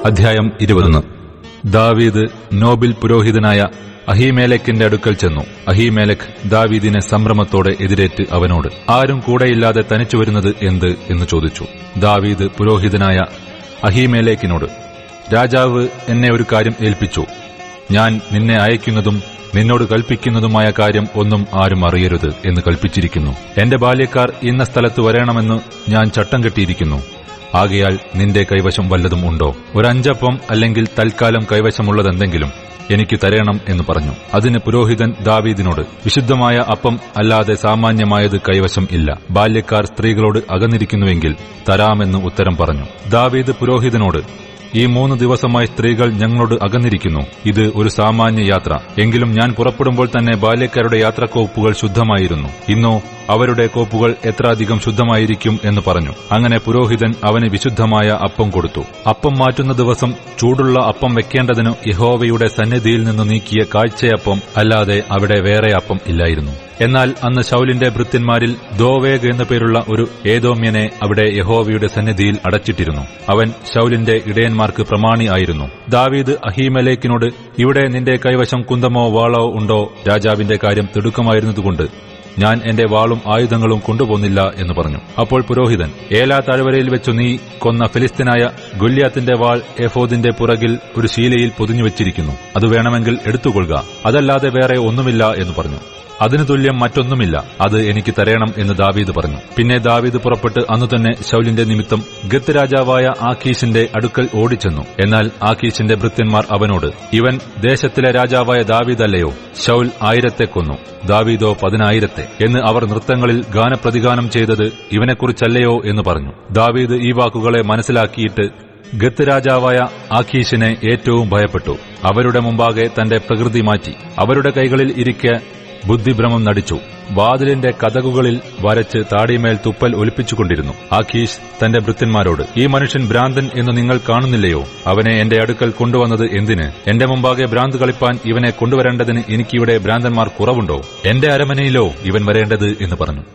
അധ്യായം 21. ദാവീദ് നോബിൽ പുരോഹിതനായ അഹീമേലെക്കിന്റെ അടുക്കൽ ചെന്നു. അഹീമേലെക്ക് ദാവീദിനെ സംഭ്രമത്തോടെ എതിരേറ്റ് അവനോട്, ആരും കൂടെയില്ലാതെ തനിച്ചു വരുന്നത് എന്ത് എന്ന് ചോദിച്ചു. ദാവീദ് പുരോഹിതനായ അഹീമേലെക്കിനോട്, രാജാവ് എന്നെ ഒരു കാര്യം ഏൽപ്പിച്ചു. ഞാൻ നിന്നെ അയക്കുന്നതും നിന്നോട് കൽപ്പിക്കുന്നതുമായ കാര്യം ഒന്നും ആരും അറിയരുത് എന്ന് കൽപ്പിച്ചിരിക്കുന്നു. എന്റെ ബാല്യക്കാർ ഇന്ന സ്ഥലത്ത് വരണമെന്ന് ഞാൻ ചട്ടം കെട്ടിയിരിക്കുന്നു. ആകയാൽ നിന്റെ കൈവശം വല്ലതും ഉണ്ടോ? ഒരഞ്ചപ്പം അല്ലെങ്കിൽ തൽക്കാലം കൈവശമുള്ളതെന്തെങ്കിലും എനിക്ക് തരേണം എന്ന് പറഞ്ഞു. അതിന് പുരോഹിതൻ ദാവീദിനോട്, വിശുദ്ധമായ അപ്പം അല്ലാതെ സാമാന്യമായത് കൈവശം ഇല്ല. ബാല്യക്കാർ സ്ത്രീകളോട് അകന്നിരിക്കുന്നുവെങ്കിൽ തരാമെന്ന് ഉത്തരം പറഞ്ഞു. ദാവീദ് പുരോഹിതനോട്, ഈ 3 ദിവസമായി സ്ത്രീകൾ ഞങ്ങളോട് അകന്നിരിക്കുന്നു. ഇത് ഒരു സാമാന്യ യാത്ര. എങ്കിലും ഞാൻ പുറപ്പെടുമ്പോൾ തന്നെ ബാല്യക്കാരുടെ യാത്രക്കോപ്പുകൾ ശുദ്ധമായിരുന്നു. ഇന്നോ അവരുടെ കോപ്പുകൾ എത്ര അധികം ശുദ്ധമായിരിക്കും എന്ന് പറഞ്ഞു. അങ്ങനെ പുരോഹിതൻ അവന് വിശുദ്ധമായ അപ്പം കൊടുത്തു. അപ്പം മാറ്റുന്ന ദിവസം ചൂടുള്ള അപ്പം വെക്കേണ്ടതിന് യഹോവയുടെ സന്നിധിയിൽ നിന്ന് നീക്കിയ കാഴ്ചയപ്പം അല്ലാതെ അവിടെ വേറെ അപ്പം ഇല്ലായിരുന്നു. എന്നാൽ അന്ന് ശൌലിന്റെ ഭൃത്യന്മാരിൽ ദോവേഗ് എന്നു പേരുള്ള ഒരു ഏദോമ്യനെ അവിടെ യഹോവയുടെ സന്നിധിയിൽ അടച്ചിട്ടിരുന്നു. അവൻ ശൌലിന്റെ ഇടയന്മാർക്ക് പ്രമാണി ആയിരുന്നു. ദാവീദ് അഹീമേലെക്കിനോട്, ഇവിടെ നിന്റെ കൈവശം കുന്തമോ വാളോ ഉണ്ടോ? രാജാവിന്റെ കാര്യം തിടുക്കമായിരുന്നതുകൊണ്ട് ഞാൻ എന്റെ വാളും ആയുധങ്ങളും കൊണ്ടുപോകുന്നില്ല എന്ന് പറഞ്ഞു. അപ്പോൾ പുരോഹിതൻ, ഏലാ താഴ്വരയിൽ വെച്ചു നീ കൊന്ന ഫെലിസ്ത്യനായ ഗൊല്യാത്തിന്റെ വാൾ എഫോദിന്റെ പുറകിൽ ഒരു ശീലയിൽ പൊതിഞ്ഞുവച്ചിരിക്കുന്നു. അത് വേണമെങ്കിൽ എടുത്തുകൊള്ളുക. അതല്ലാതെ വേറെ ഒന്നുമില്ല എന്ന് പറഞ്ഞു. അതിനു തുല്യം മറ്റൊന്നുമില്ല. അത് എനിക്ക് തരേണം എന്ന് ദാവീദ് പറഞ്ഞു. പിന്നെ ദാവീദ് പുറപ്പെട്ട് അന്നുതന്നെ ശൌലിന്റെ നിമിത്തം ഗത്ത് രാജാവായ ആഖീശിന്റെ അടുക്കൽ ഓടിച്ചെന്നു. എന്നാൽ ആഖീശിന്റെ ഭൃത്യന്മാർ അവനോട്, ഇവൻ ദേശത്തിലെ രാജാവായ ദാവീദല്ലയോ? ശൌൽ 1000 കൊന്നു, ദാവീദോ 10,000 എന്ന് അവർ നൃത്തങ്ങളിൽ ഗാനപ്രതിഗാനം ചെയ്തത് ഇവനെക്കുറിച്ചല്ലയോ എന്ന് പറഞ്ഞു. ദാവീദ് ഈ വാക്കുകളെ മനസ്സിലാക്കിയിട്ട് ഗത്ത് രാജാവായ ആഖീശിനെ ഏറ്റവും ഭയപ്പെട്ടു. അവരുടെ മുമ്പാകെ തന്റെ പ്രകൃതി മാറ്റി അവരുടെ കൈകളിൽ ഇരിക്കെ ബുദ്ധിഭ്രമം നടിച്ചു. വാതിലിന്റെ കതകുകളിൽ വരച്ച് താടിമേൽ തുപ്പൽ ഒലിപ്പിച്ചുകൊണ്ടിരുന്നു. ആഖീശ് തന്റെ ഭൃത്യന്മാരോട്, ഈ മനുഷ്യൻ ഭ്രാന്തൻ എന്ന് നിങ്ങൾ കാണുന്നില്ലയോ? അവനെ എന്റെ അടുക്കൽ കൊണ്ടുവന്നത് എന്തിന്? എന്റെ മുമ്പാകെ ഭ്രാന്ത് കളിപ്പാൻ ഇവനെ കൊണ്ടുവരേണ്ടതിന് എനിക്കിവിടെ ഭ്രാന്തന്മാർ കുറവുണ്ടോ? എന്റെ അരമനയിലോ ഇവൻ വരേണ്ടത് എന്ന് പറഞ്ഞു.